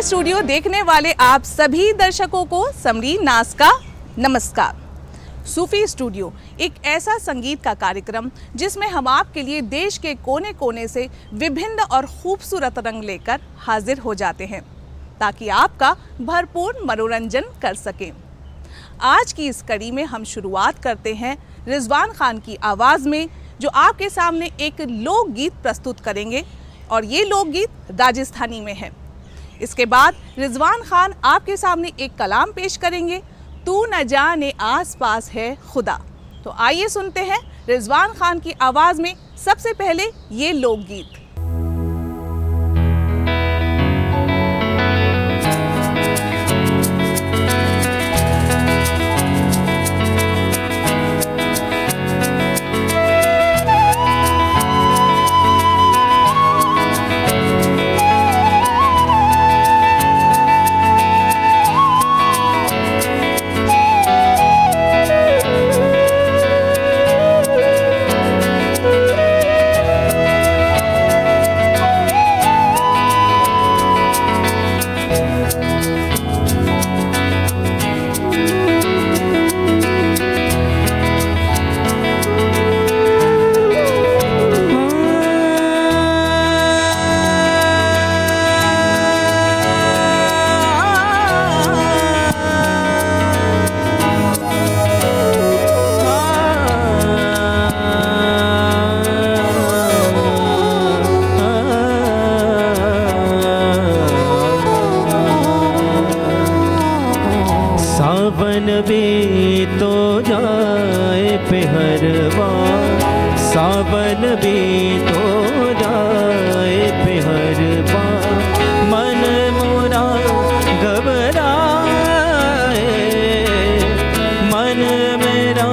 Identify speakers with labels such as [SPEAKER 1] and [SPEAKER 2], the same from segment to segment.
[SPEAKER 1] Studio देखने वाले आप सभी दर्शकों को समरी नाज का नमस्कार। सूफी स्टूडियो एक ऐसा संगीत का कार्यक्रम जिसमें हम आपके लिए देश के कोने कोने से विभिन्न और खूबसूरत रंग लेकर हाजिर हो जाते हैं ताकि आपका भरपूर मनोरंजन कर सकें। आज की इस कड़ी में हम शुरुआत करते हैं रिजवान खान की आवाज़ में, जो आपके सामने एक लोकगीत प्रस्तुत करेंगे और ये लोकगीत राजस्थानी में है। इसके बाद रिजवान खान आपके सामने एक कलाम पेश करेंगे, तू न जाने आस पास है खुदा। तो आइए सुनते हैं रिजवान खान की आवाज़ में सबसे पहले ये लोकगीत।
[SPEAKER 2] सावन भी तो जाए पेहरवा, सावन भी तो जाए पेहरवा, मन मोरा घबराए, मन मेरा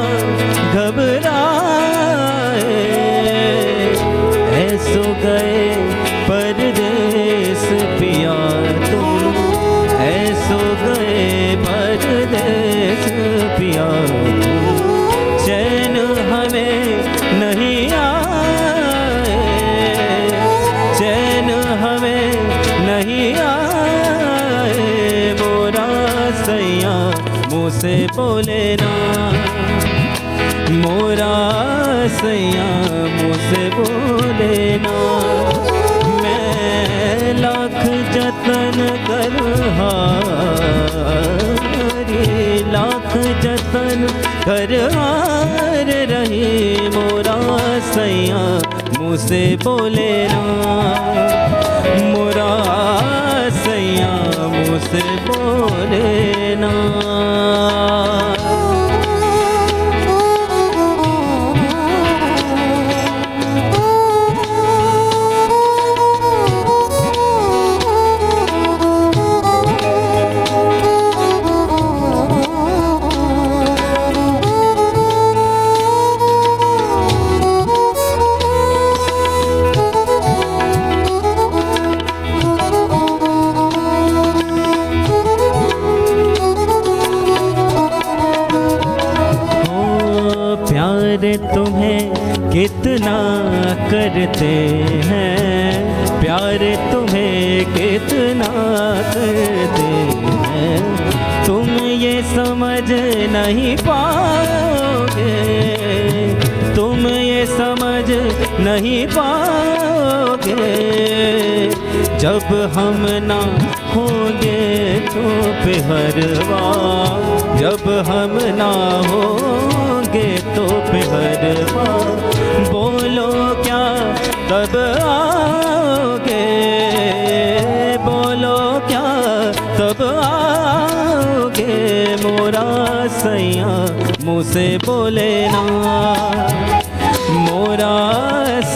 [SPEAKER 2] घबराए, ऐसो गए परदेस पिया तुम, ऐसो गए परदेस पिया, चैन हमें नहीं आए, चैन हमें नहीं आए, मोरा सैया मुँह से बोले ना, मोरा सैया मुँह से बोले ना, मैं लाख जतन कर लाख जतन कर हार रही, मोरा सैया मुँह से बोले ना, मोरा सैया मुँह से बोले ना। तुम्हें कितना करते हैं, प्यार तुम्हें कितना करते हैं, तुम ये समझ नहीं पाओगे, तुम ये समझ नहीं पाओगे, जब हम ना होंगे तो पेहरवा, जब हम ना होंगे तो पेहरवा, बोलो क्या तब आओगे, बोलो क्या तब आओगे, मोरा सैया मुँह से बोले ना, मोरा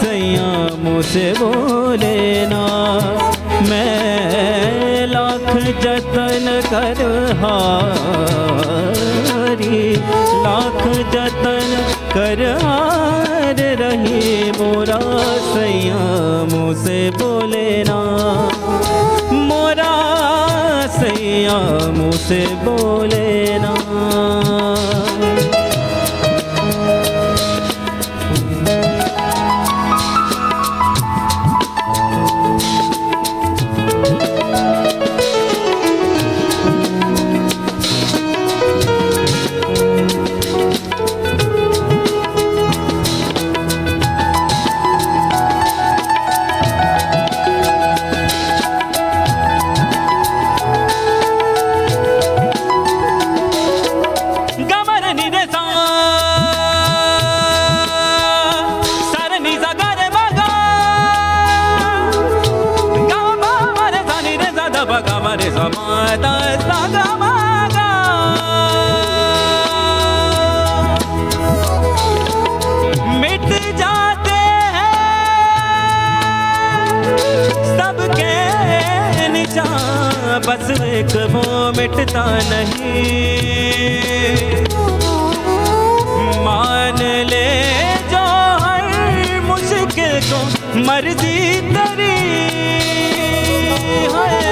[SPEAKER 2] सैया मुँह से बोले ना, मैं लाख जतन कर हारी, लाख जतन कर हार रही, मोरा सैया मुँह से बोले ना, मोरा सैया मुँह से बोले ना। सारे नीजा गारे बागा गामा मारे सानी रे ज़ादा बागा मारे समादा सागा मागा मिट जाते हैं सबके निशान बस एक वो मिटता नहीं मान ले जो हर मुश्किल को मर्जी तेरी है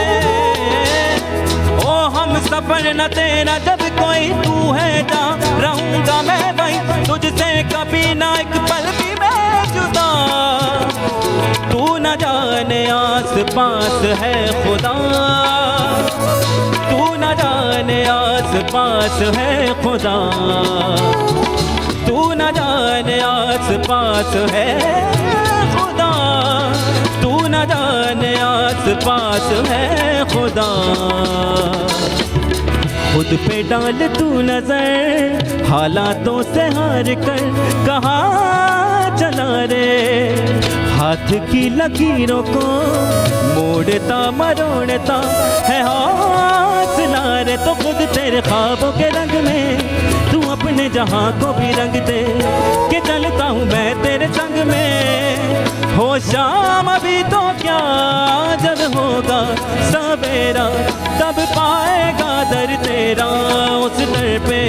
[SPEAKER 2] ओ हम सफर न तेरा जब कोई तू है जा रहूंगा मैं वहीं तुझसे कभी ना एक पल भी मैं जुदा तू न जाने आस पास है खुदा तू न जाने आस पास है खुदा तू न जाने आस पास है खुदा तू न जाने आस पास है खुदा खुद पे डाल तू नजर हालातों से हार कर कहाँ चला रे हाथ की लकीरों को मोड़ता मरोड़ता है हौसला रे तो खुद तेरे ख्वाबों के रंग में तू अपने जहां को भी रंग दे कि चलता हूँ मैं तेरे संग में हो शाम अभी तो क्या जब होगा सवेरा तब पाएगा दर तेरा उस दर पे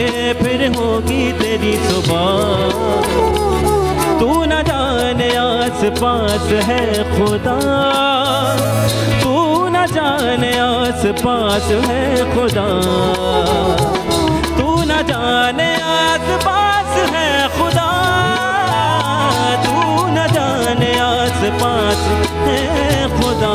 [SPEAKER 2] फिर होगी तेरी सुबह तू न जाने आस पास है खुदा तू न जाने आस पास है खुदा तू न जाने आस पास है खुदा तू न जाने आस पास है खुदा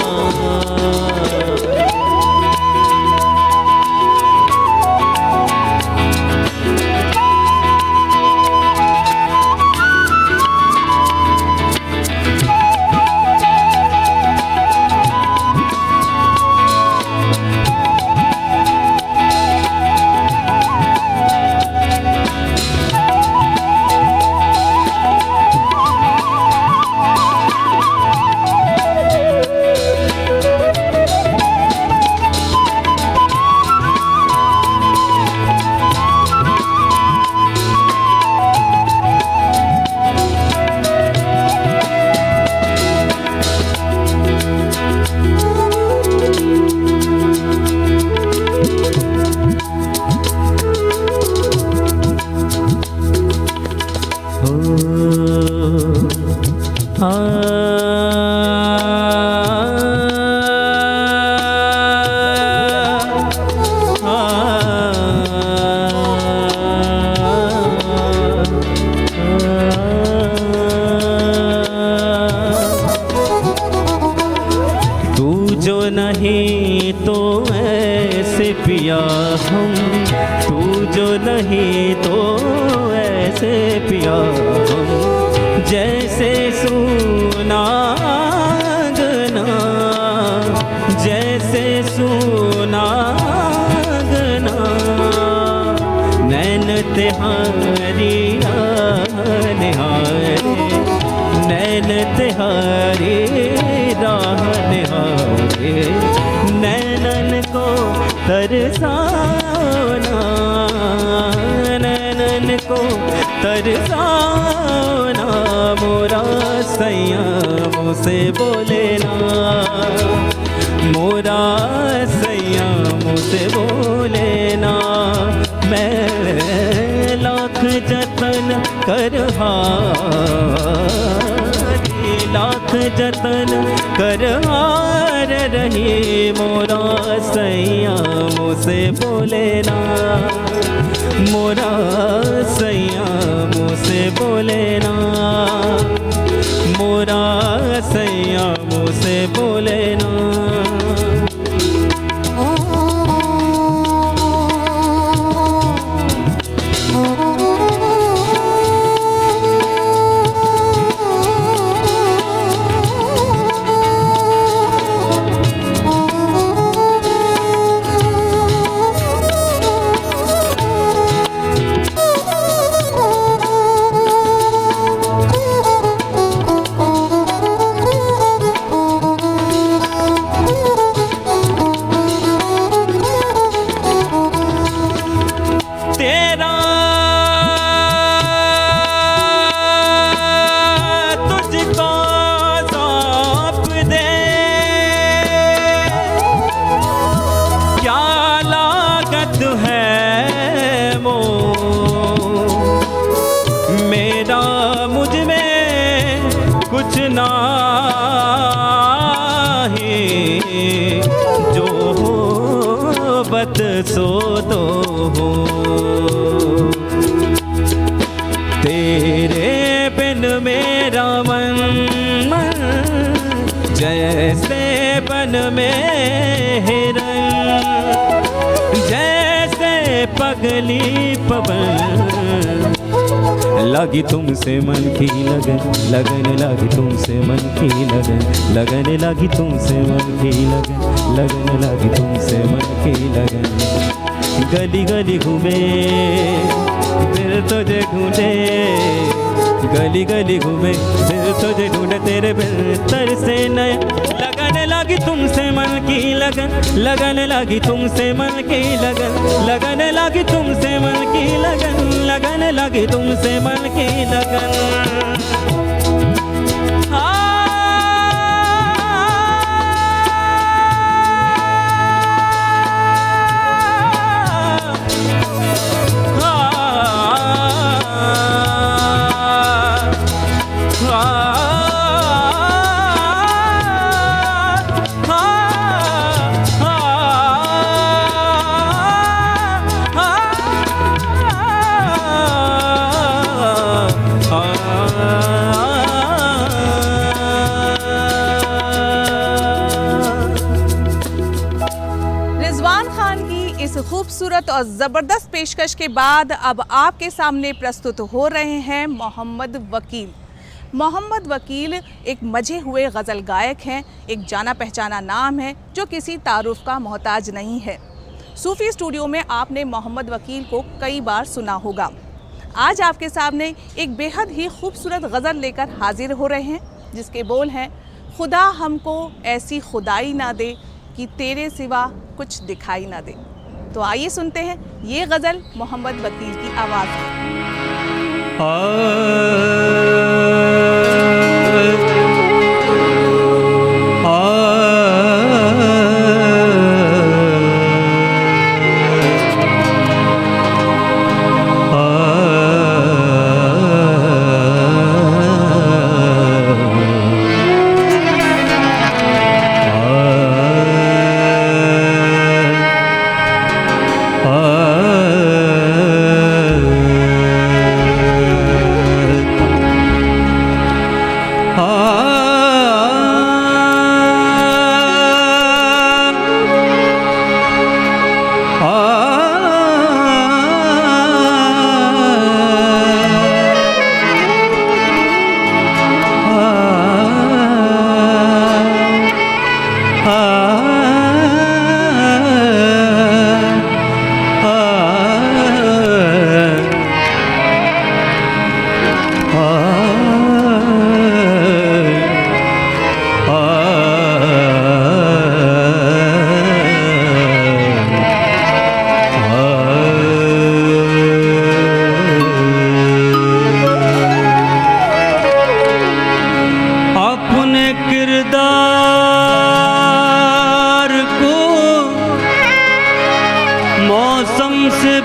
[SPEAKER 2] नहीं तो ऐसे पिया हम तू जो नहीं तो ऐसे पिया हम जैसे सुना गना जैसे सुना गना नैन तिहारी निहारे नैन तिहारी राह निहारे नैनन को तरसाना नैनन को तरसाना मोरा सैया मुझसे बोले ना मोरा सैया मुझसे बोले ना मैं लाख जतन कर लाख जतन कर हार रही मोरा सैया मुझसे बोले ना मोरा सैया मुझसे बोले ना मोरा सैया मुझसे बोले ना नाही, जो हो बत सो तो हो। तेरे बिन मेरा मन जैसे बन में हिरन, जैसे पगली पवन, लगी तुमसे मन की लगन, लगन लगी तुमसे मन की लगन, लगन लगी तुमसे मन की लगन, लगन लगी तुमसे मन की लगन। गली गली घूमे फिर तुझे ढूंढे, गली गली घूमे फिर तुझे ढूंढे, तेरे बिस्तर से नया। लगन लगी तुमसे मन की लगन, लगन लगी तुमसे मन की लगन, लगन लगी तुमसे मन की लगन, लगन लगी तुमसे मन की लगन।
[SPEAKER 1] खूबसूरत और ज़बरदस्त पेशकश के बाद अब आपके सामने प्रस्तुत हो रहे हैं मोहम्मद वकील। मोहम्मद वकील एक मजे हुए गज़ल गायक हैं, एक जाना पहचाना नाम है जो किसी तारुफ का मोहताज नहीं है। सूफ़ी स्टूडियो में आपने मोहम्मद वकील को कई बार सुना होगा। आज आपके सामने एक बेहद ही खूबसूरत गज़ल लेकर हाजिर हो रहे हैं, जिसके बोल हैं, खुदा हमको ऐसी खुदाई ना दे कि तेरे सिवा कुछ दिखाई ना दे। तो आइए सुनते हैं ये गज़ल मोहम्मद वकील की आवाज़ में।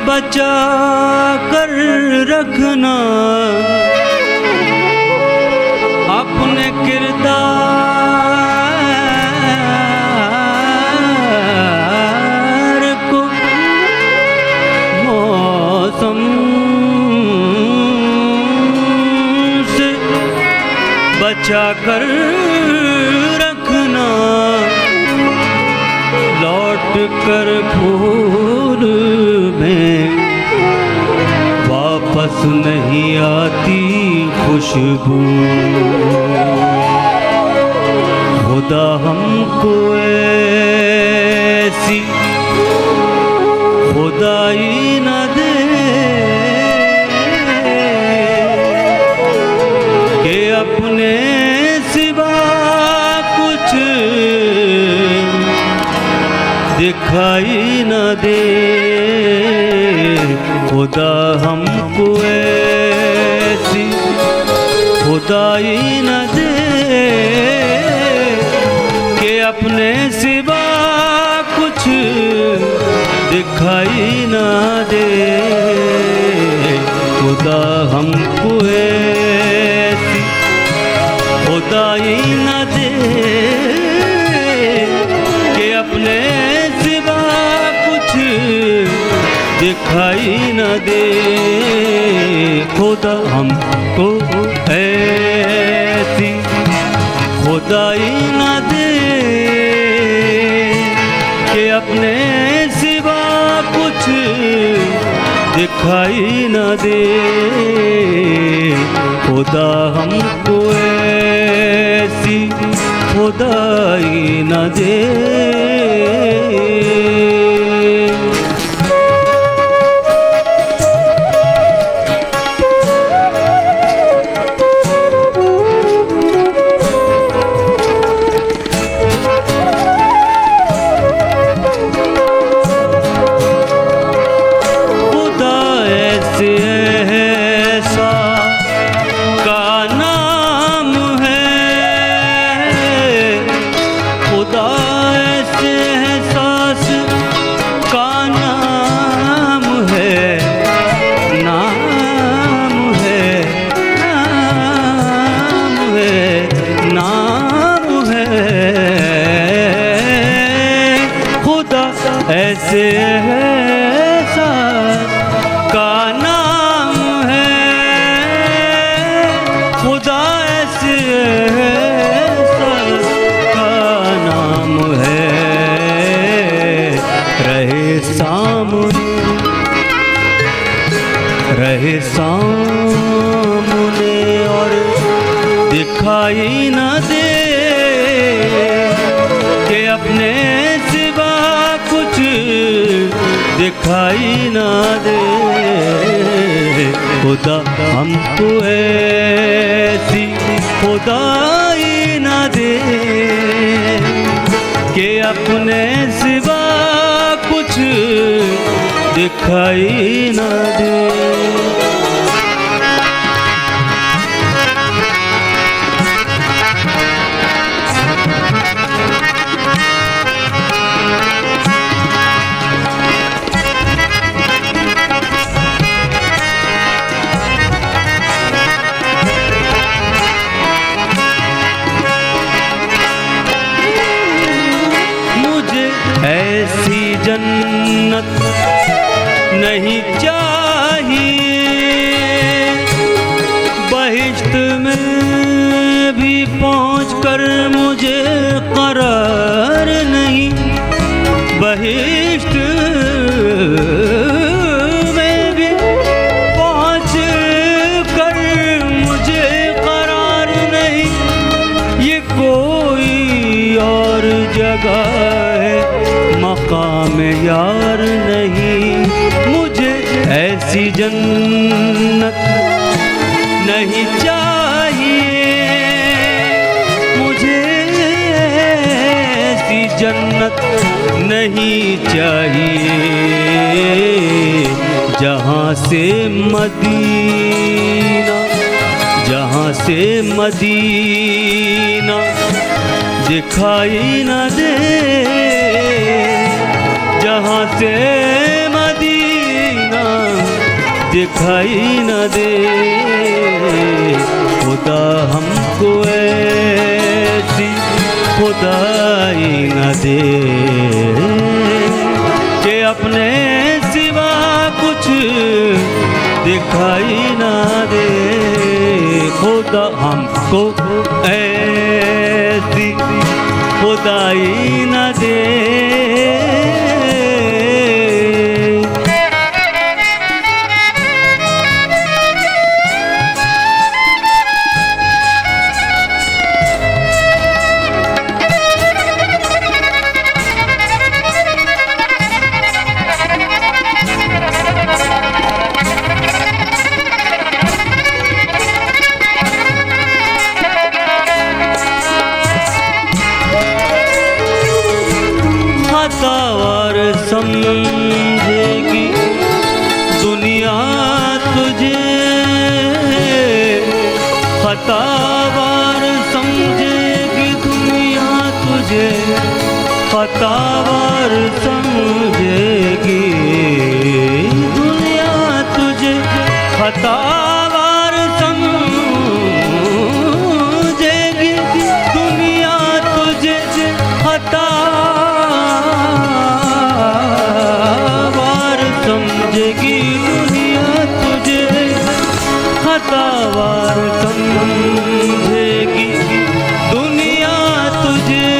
[SPEAKER 2] बचा कर रखना, अपने किरदार को मौसम से बचा कर रखना, लौट कर फूल में वापस नहीं आती खुशबू। खुदा हमको ऐसी खुदाई न दे कि अपने सिवा कुछ दिखाई न दे। खुदा हमको ऐसी खुदाई न दे कि अपने सिवा कुछ दिखाई न दे। खुदा हमको ऐसी खुदाई न दे कि अपने सिवा कुछ दिखाई न दे। खुदा हमको ऐसी खुदाई न दे कि अपने सिवा कुछ दिखाई न दे। खुदा हमको ऐसी खुदाई न दे। ऐसे एहसास का नाम है खुदा। ऐसे एहसास का नाम है। रहे सामने और दिखाई न दे कि अपने सिवा कुछ दिखाई न दे। खुदा हमको ऐसी खुदाई न दे कि अपने सिवा कुछ दिखाई न दे। ऐसी जन्नत नहीं चाहिए, बहिश्त में भी पहुंचकर मुझे करार नहीं। बहिश्त में भी पहुंचकर मुझे करार नहीं। ये कोई और जगह मकाम यार नहीं। मुझे ऐसी जन्नत नहीं चाहिए, मुझे ऐसी जन्नत नहीं चाहिए जहाँ से मदीना दिखाई न दे। जहाँ से मदीना दिखाई न दे। खुदा हमको ऐसी खुदाई न दे कि अपने सिवा कुछ दिखाई न दे। खुदा हमको ऐसी खुदाई न दे। खतावार समझेगी दुनिया तुझे, खतावार समझेगी दुनिया तुझे, खतावार समझेगी दुनिया तुझे, खतावार समझेगी खतावार समझेगी दुनिया तुझे,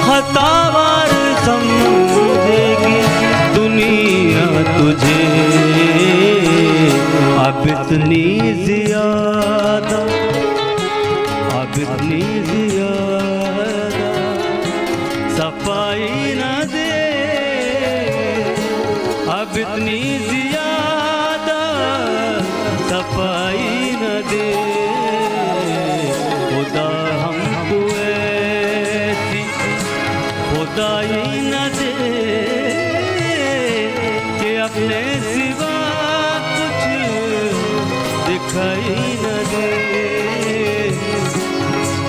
[SPEAKER 2] खतावार समझेगी दुनिया तुझे। अब इतनी ज़्यादा, अब इतनी ज़्यादा सफाई न दे, अब इतनी ज़्यादा सफाई न दे। खुदा हमको ऐसी खुदाई न दे कि अपने सिवा कुछ दिखाई न दे,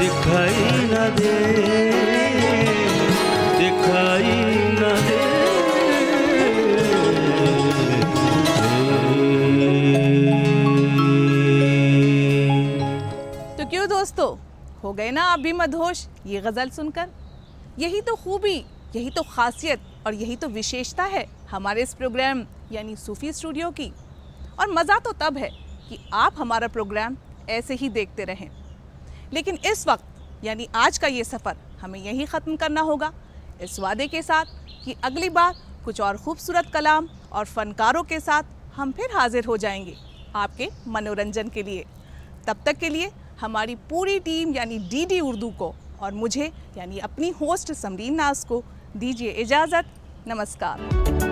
[SPEAKER 2] दिखाई न दे, दिखाई न दे।
[SPEAKER 1] तो क्यों दोस्तों, हो गए ना आप भी मदहोश ये गज़ल सुनकर? यही तो खूबी, यही तो खासियत और यही तो विशेषता है हमारे इस प्रोग्राम यानी सूफ़ी स्टूडियो की। और मज़ा तो तब है कि आप हमारा प्रोग्राम ऐसे ही देखते रहें। लेकिन इस वक्त यानी आज का ये सफ़र हमें यहीं ख़त्म करना होगा, इस वादे के साथ कि अगली बार कुछ और खूबसूरत कलाम और फ़नकारों के साथ हम फिर हाजिर हो जाएंगे आपके मनोरंजन के लिए। तब तक के लिए हमारी पूरी टीम यानी डीडी उर्दू को और मुझे यानी अपनी होस्ट समरीन नाज को दीजिए इजाज़त। नमस्कार।